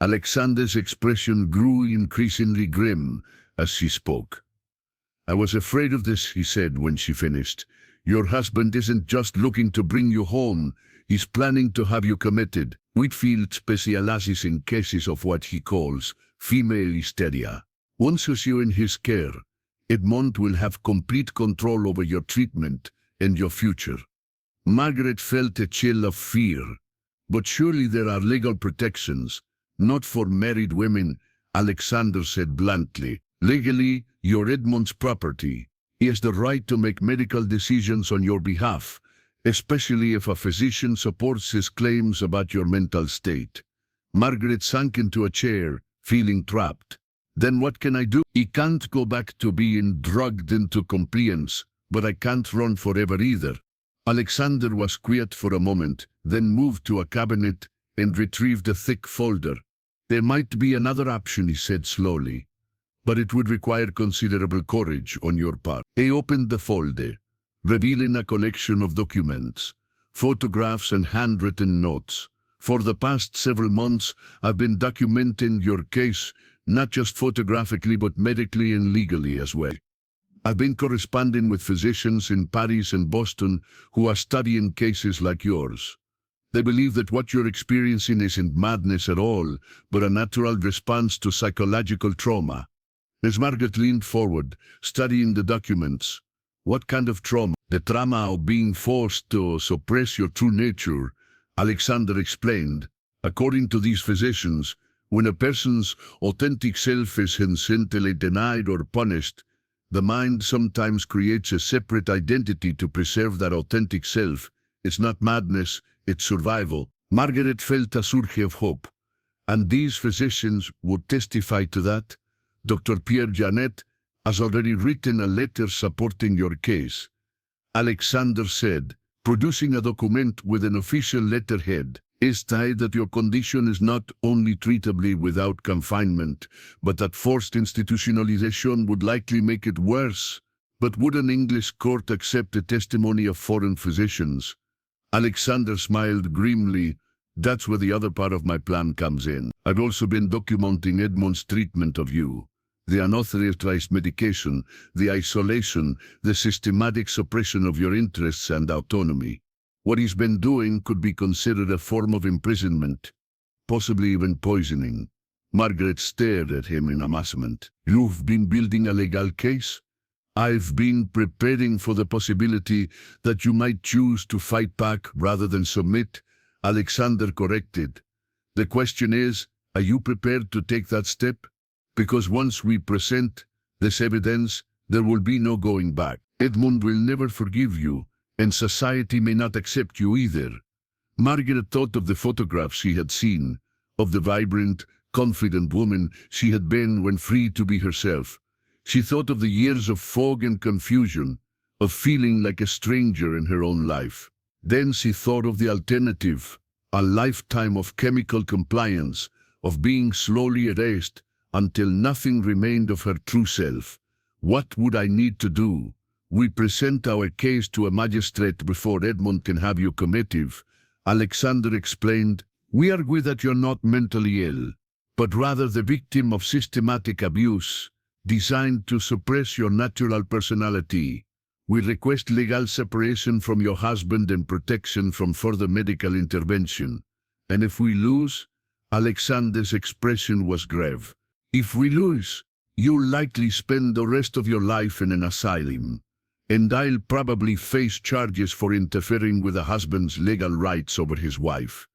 Alexander's expression grew increasingly grim as she spoke. "I was afraid of this," he said when she finished. "Your husband isn't just looking to bring you home, he's planning to have you committed." Whitfield specializes in cases of what he calls female hysteria. Once you're in his care, Edmund will have complete control over your treatment and your future. Margaret felt a chill of fear. "But surely there are legal protections." "Not for married women," Alexander said bluntly. "Legally, you're Edmund's property. He has the right to make medical decisions on your behalf, especially if a physician supports his claims about your mental state." Margaret sank into a chair, feeling trapped. "Then what can I do? I can't go back to being drugged into compliance, but I can't run forever either." Alexander was quiet for a moment, then moved to a cabinet and retrieved a thick folder. "There might be another option," he said slowly, "but it would require considerable courage on your part." He opened the folder, revealing a collection of documents, photographs and handwritten notes. "For the past several months, I've been documenting your case, not just photographically but medically and legally as well. I've been corresponding with physicians in Paris and Boston who are studying cases like yours. They believe that what you're experiencing isn't madness at all, but a natural response to psychological trauma." As Margaret leaned forward, studying the documents. "What kind of trauma?" "The trauma of being forced to suppress your true nature," Alexander explained. "According to these physicians, when a person's authentic self is incessantly denied or punished, the mind sometimes creates a separate identity to preserve that authentic self. It's not madness, it's survival." Margaret felt a surge of hope. "And these physicians would testify to that?" "Dr. Pierre Janet has already written a letter supporting your case," Alexander said, producing a document with an official letterhead. is that your condition is not only treatable without confinement, but that forced institutionalization would likely make it worse. But would an English court accept the testimony of foreign physicians? Alexander smiled grimly. That's where the other part of my plan comes in. I've also been documenting Edmond's treatment of you. The unauthorized medication, the isolation, the systematic suppression of your interests and autonomy. What he's been doing could be considered a form of imprisonment, possibly even poisoning. Margaret stared at him in amazement. You've been building a legal case? I've been preparing for the possibility that you might choose to fight back rather than submit, Alexander corrected. The question is, are you prepared to take that step? Because once we present this evidence, there will be no going back. Edmond will never forgive you, and society may not accept you either. Margaret thought of the photographs she had seen, of the vibrant, confident woman she had been when free to be herself. She thought of the years of fog and confusion, of feeling like a stranger in her own life. Then she thought of the alternative, a lifetime of chemical compliance, of being slowly erased until nothing remained of her true self. What would I need to do? We present our case to a magistrate before Edmond can have you committed. Alexander explained, we argue that you're not mentally ill, but rather the victim of systematic abuse, designed to suppress your natural personality. We request legal separation from your husband and protection from further medical intervention. And if we lose, Alexander's expression was grave. If we lose, you'll likely spend the rest of your life in an asylum. And I'll probably face charges for interfering with a husband's legal rights over his wife.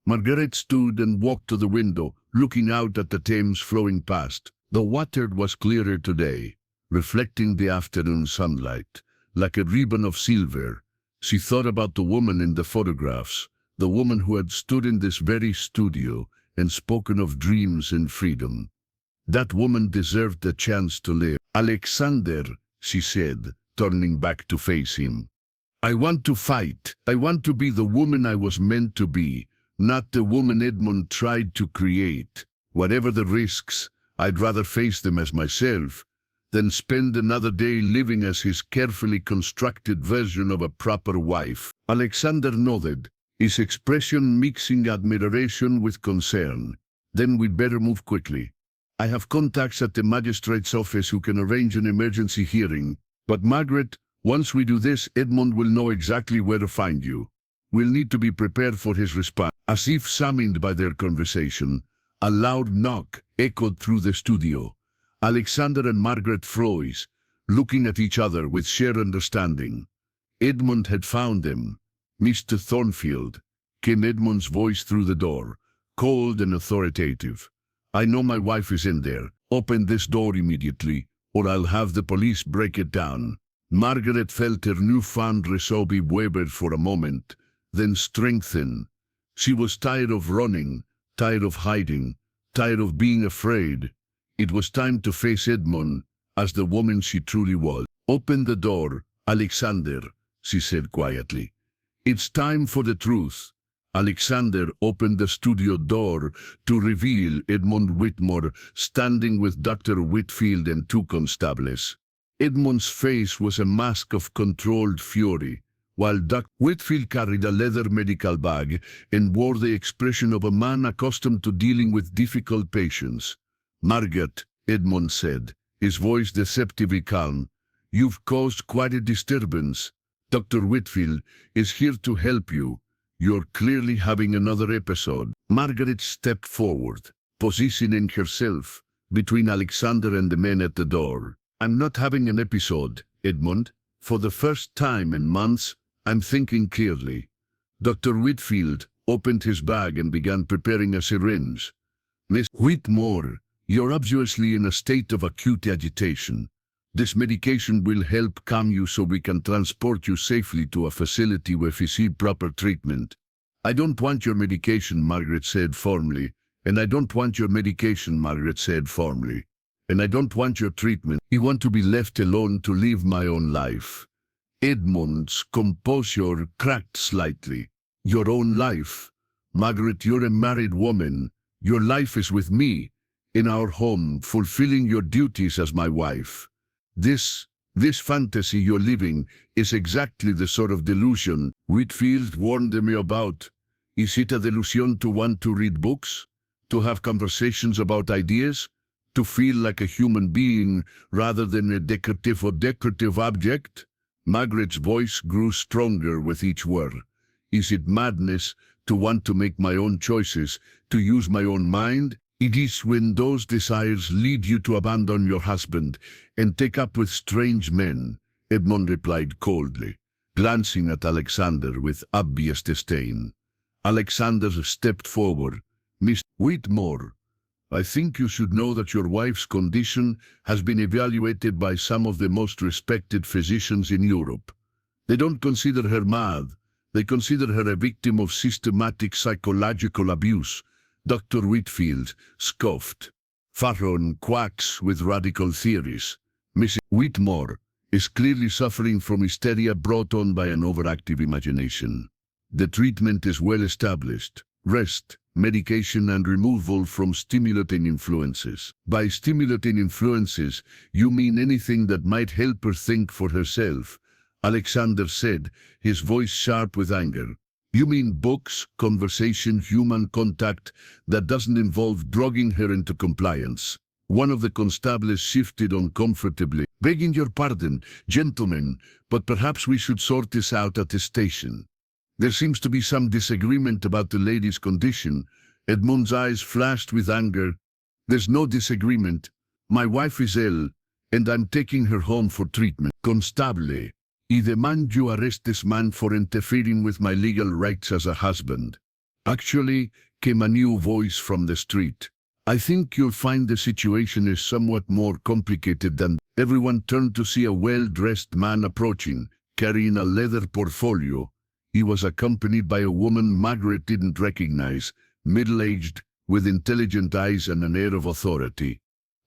Margaret stood and walked to the window, looking out at the Thames flowing past. The water was clearer today, reflecting the afternoon sunlight, like a ribbon of silver. She thought about the woman in the photographs, the woman who had stood in this very studio and spoken of dreams and freedom. That woman deserved the chance to live. Alexander, she said, turning back to face him. I want to fight. I want to be the woman I was meant to be, not the woman Edmond tried to create. Whatever the risks, I'd rather face them as myself than spend another day living as his carefully constructed version of a proper wife. Alexander nodded, his expression mixing admiration with concern. Then we'd better move quickly. I have contacts at the magistrate's office who can arrange an emergency hearing. But Margaret, once we do this, Edmond will know exactly where to find you. We'll need to be prepared for his response. As if summoned by their conversation, a loud knock echoed through the studio. Alexander and Margaret froze, looking at each other with shared understanding. Edmond had found them. Mr. Thornfield, came Edmond's voice through the door, cold and authoritative. I know my wife is in there. Open this door immediately, or I'll have the police break it down. Margaret felt her newfound resolve waver for a moment, then strengthen. She was tired of running, tired of hiding, tired of being afraid. It was time to face Edmond as the woman she truly was. Open the door, Alexander, she said quietly. It's time for the truth. Alexander opened the studio door to reveal Edmond Whitmore standing with Dr. Whitfield and two constables. Edmond's face was a mask of controlled fury, while Dr. Whitfield carried a leather medical bag and wore the expression of a man accustomed to dealing with difficult patients. Margaret, Edmond said, his voice deceptively calm, you've caused quite a disturbance. Dr. Whitfield is here to help you. You're clearly having another episode. Margaret stepped forward, positioning herself between Alexander and the men at the door. I'm not having an episode, Edmond. For the first time in months, I'm thinking clearly. Dr. Whitfield opened his bag and began preparing a syringe. Miss Whitmore, you're obviously in a state of acute agitation. This medication will help calm you so we can transport you safely to a facility where we see proper treatment. I don't want your medication, Margaret said firmly. And I don't want your medication, Margaret said firmly. And I don't want your treatment. I want to be left alone to live my own life. Edmond's composure cracked slightly. Your own life? Margaret, you're a married woman. Your life is with me, in our home, fulfilling your duties as my wife. This fantasy you're living is exactly the sort of delusion Whitfield warned me about. Is it a delusion to want to read books? To have conversations about ideas? To feel like a human being rather than a decorative or decorative object? Margaret's voice grew stronger with each word. Is it madness to want to make my own choices, to use my own mind? It is when those desires lead you to abandon your husband and take up with strange men, Edmund replied coldly, glancing at Alexander with obvious disdain. Alexander stepped forward. Miss Whitmore, I think you should know that your wife's condition has been evaluated by some of the most respected physicians in Europe. They don't consider her mad. They consider her a victim of systematic psychological abuse. Dr. Whitfield scoffed. Farron quacks with radical theories. Mrs. Whitmore is clearly suffering from hysteria brought on by an overactive imagination. The treatment is well established. Rest, medication and removal from stimulating influences. By stimulating influences, you mean anything that might help her think for herself, Alexander said, his voice sharp with anger. You mean books, conversation, human contact that doesn't involve drugging her into compliance. One of the constables shifted uncomfortably. Begging your pardon, gentlemen, but perhaps we should sort this out at the station. There seems to be some disagreement about the lady's condition. Edmund's eyes flashed with anger. There's no disagreement. My wife is ill, and I'm taking her home for treatment. Constable, I demand you arrest this man for interfering with my legal rights as a husband. Actually, came a new voice from the street. I think you'll find the situation is somewhat more complicated than. Everyone turned to see a well-dressed man approaching, carrying a leather portfolio. He was accompanied by a woman Margaret didn't recognize, middle-aged, with intelligent eyes and an air of authority.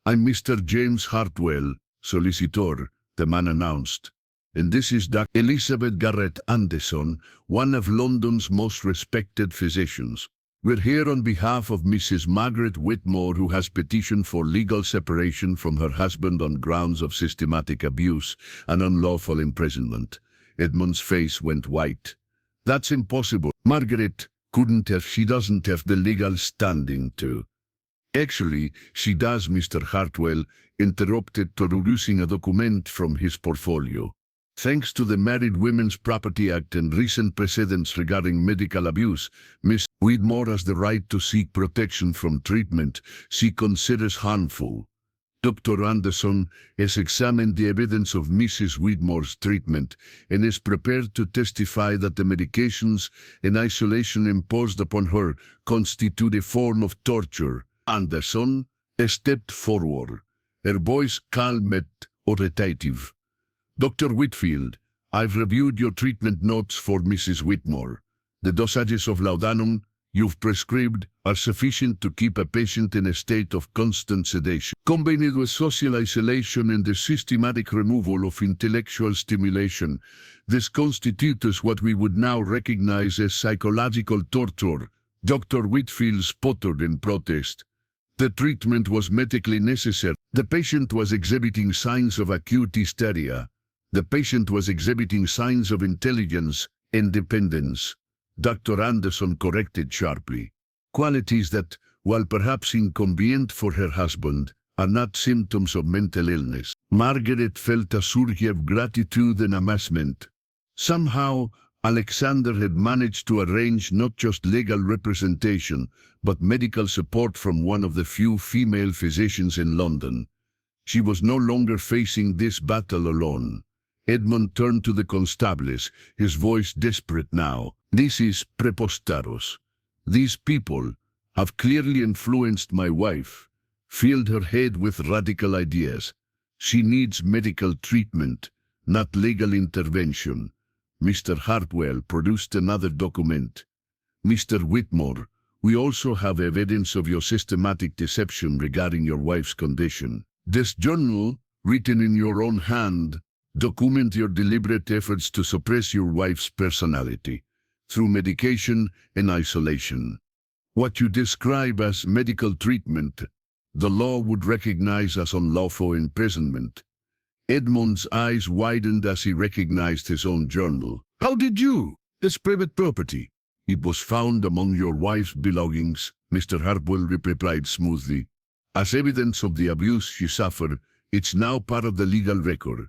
I'm Mr. James Hartwell, solicitor, the man announced. And this is Dr. Elizabeth Garrett Anderson, one of London's most respected physicians. We're here on behalf of Mrs. Margaret Whitmore, who has petitioned for legal separation from her husband on grounds of systematic abuse and unlawful imprisonment. Edmund's face went white. That's impossible. Margaret couldn't have. She doesn't have the legal standing to. Actually, she does, Mr. Hartwell interrupted, producing a document from his portfolio. Thanks to the Married Women's Property Act and recent precedents regarding medical abuse, Miss Whitmore has the right to seek protection from treatment she considers harmful. Dr. Anderson has examined the evidence of Mrs. Whitmore's treatment and is prepared to testify that the medications and isolation imposed upon her constitute a form of torture. Anderson stepped forward, her voice calm yet authoritative. Dr. Whitfield, I've reviewed your treatment notes for Mrs. Whitmore. The dosages of laudanum you've prescribed are sufficient to keep a patient in a state of constant sedation. Combined with social isolation and the systematic removal of intellectual stimulation, this constitutes what we would now recognize as psychological torture. Dr. Whitfield sputtered in protest. The treatment was medically necessary. The patient was exhibiting signs of acute hysteria. The patient was exhibiting signs of intelligence, independence. Dr. Anderson corrected sharply. Qualities that, while perhaps inconvenient for her husband, are not symptoms of mental illness. Margaret felt a surge of gratitude and amazement. Somehow, Alexander had managed to arrange not just legal representation, but medical support from one of the few female physicians in London. She was no longer facing this battle alone. Edmund turned to the constables, his voice desperate now. This is preposterous. These people have clearly influenced my wife, filled her head with radical ideas. She needs medical treatment, not legal intervention. Mr. Hartwell produced another document. Mr. Whitmore, we also have evidence of your systematic deception regarding your wife's condition. This journal, written in your own hand, document your deliberate efforts to suppress your wife's personality. through medication and isolation. What you describe as medical treatment, the law would recognize as unlawful imprisonment. Edmund's eyes widened as he recognized his own journal. How did you? It's private property. It was found among your wife's belongings, Mr. Hartwell replied smoothly. As evidence of the abuse she suffered, it's now part of the legal record.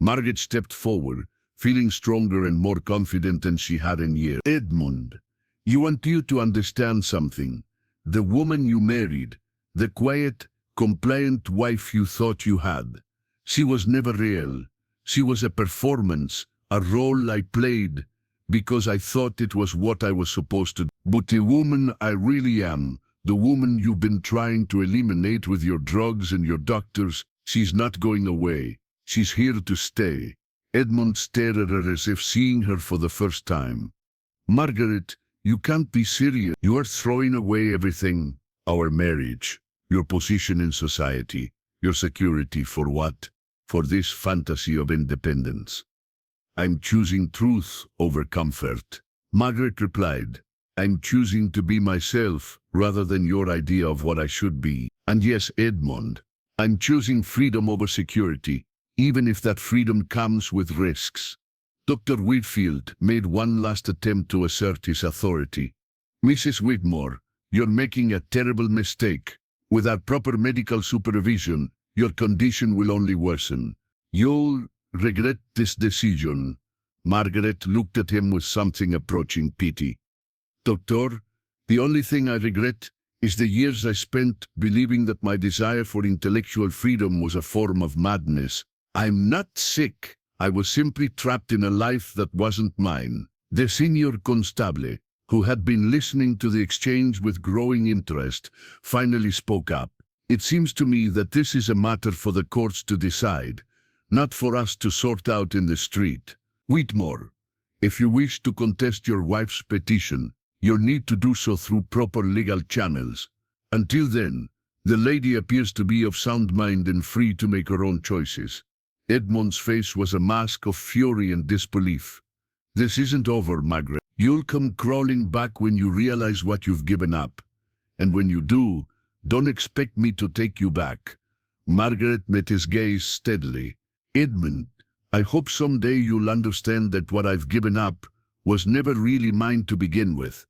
Margaret stepped forward, feeling stronger and more confident than she had in years. Edmund, you want you to understand something. The woman you married, the quiet, compliant wife you thought you had, she was never real. She was a performance, a role I played, because I thought it was what I was supposed to do. But the woman I really am, the woman you've been trying to eliminate with your drugs and your doctors, she's not going away. She's here to stay. Edmund stared at her as if seeing her for the first time. Margaret, you can't be serious. You are throwing away everything. Our marriage, your position in society, your security for what? For this fantasy of independence. I'm choosing truth over comfort. Margaret replied, I'm choosing to be myself rather than your idea of what I should be. And yes, Edmund, I'm choosing freedom over security, even if that freedom comes with risks. Dr. Whitfield made one last attempt to assert his authority. Mrs. Whitmore, you're making a terrible mistake. Without proper medical supervision, your condition will only worsen. You'll regret this decision. Margaret looked at him with something approaching pity. Doctor, the only thing I regret is the years I spent believing that my desire for intellectual freedom was a form of madness. I'm not sick. I was simply trapped in a life that wasn't mine. The senior constable, who had been listening to the exchange with growing interest, finally spoke up. It seems to me that this is a matter for the courts to decide, not for us to sort out in the street. Whitmore, if you wish to contest your wife's petition, you'll need to do so through proper legal channels. Until then, the lady appears to be of sound mind and free to make her own choices. Edmund's face was a mask of fury and disbelief. This isn't over, Margaret. You'll come crawling back when you realize what you've given up. And when you do, don't expect me to take you back. Margaret met his gaze steadily. Edmund, I hope someday you'll understand that what I've given up was never really mine to begin with.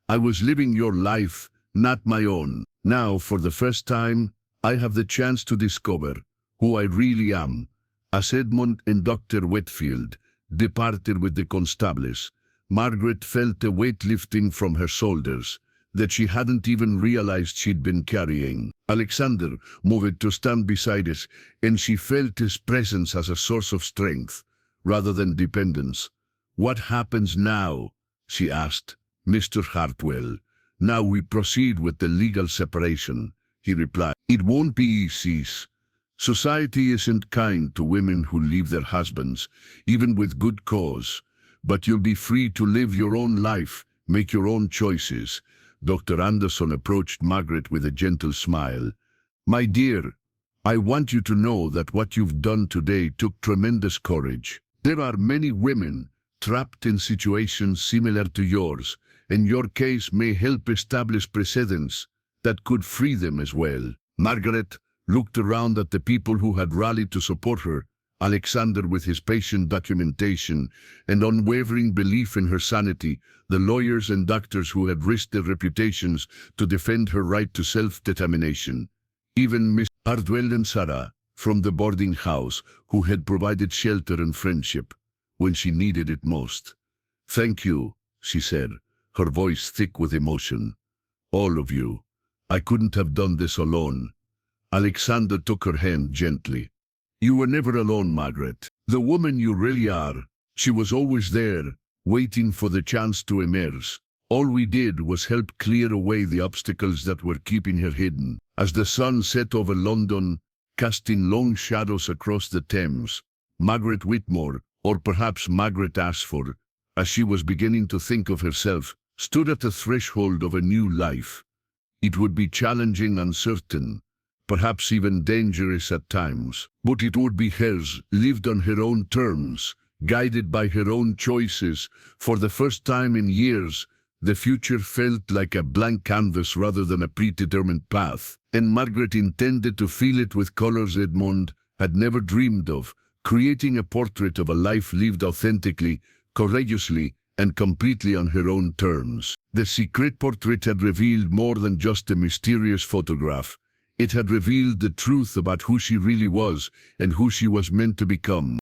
I was living your life, not my own. Now, for the first time, I have the chance to discover who I really am. As Edmund and Dr. Whitfield departed with the constables, Margaret felt a weight lifting from her shoulders that she hadn't even realized she'd been carrying. Alexander moved to stand beside us, and she felt his presence as a source of strength, rather than dependence. What happens now? She asked. Mr. Hartwell, now we proceed with the legal separation, he replied. It won't be easy. Society isn't kind to women who leave their husbands, even with good cause. But you'll be free to live your own life, make your own choices. Dr. Anderson approached Margaret with a gentle smile. My dear, I want you to know that what you've done today took tremendous courage. There are many women trapped in situations similar to yours, and your case may help establish precedents that could free them as well. Margaret looked around at the people who had rallied to support her, Alexander with his patient documentation and unwavering belief in her sanity, the lawyers and doctors who had risked their reputations to defend her right to self-determination. Even Miss Hartwell and Sarah, from the boarding house, who had provided shelter and friendship when she needed it most. Thank you, she said, her voice thick with emotion. All of you. I couldn't have done this alone. Alexander took her hand gently. You were never alone, Margaret. The woman you really are. She was always there, waiting for the chance to emerge. All we did was help clear away the obstacles that were keeping her hidden. As the sun set over London, casting long shadows across the Thames, Margaret Whitmore, or perhaps Margaret Ashford, as she was beginning to think of herself, stood at the threshold of a new life. It would be challenging, uncertain, perhaps even dangerous at times, but it would be hers, lived on her own terms, guided by her own choices. For the first time in years, the future felt like a blank canvas rather than a predetermined path. And Margaret intended to fill it with colors Edmond had never dreamed of, creating a portrait of a life lived authentically, courageously, and completely on her own terms. The secret portrait had revealed more than just a mysterious photograph. It had revealed the truth about who she really was and who she was meant to become.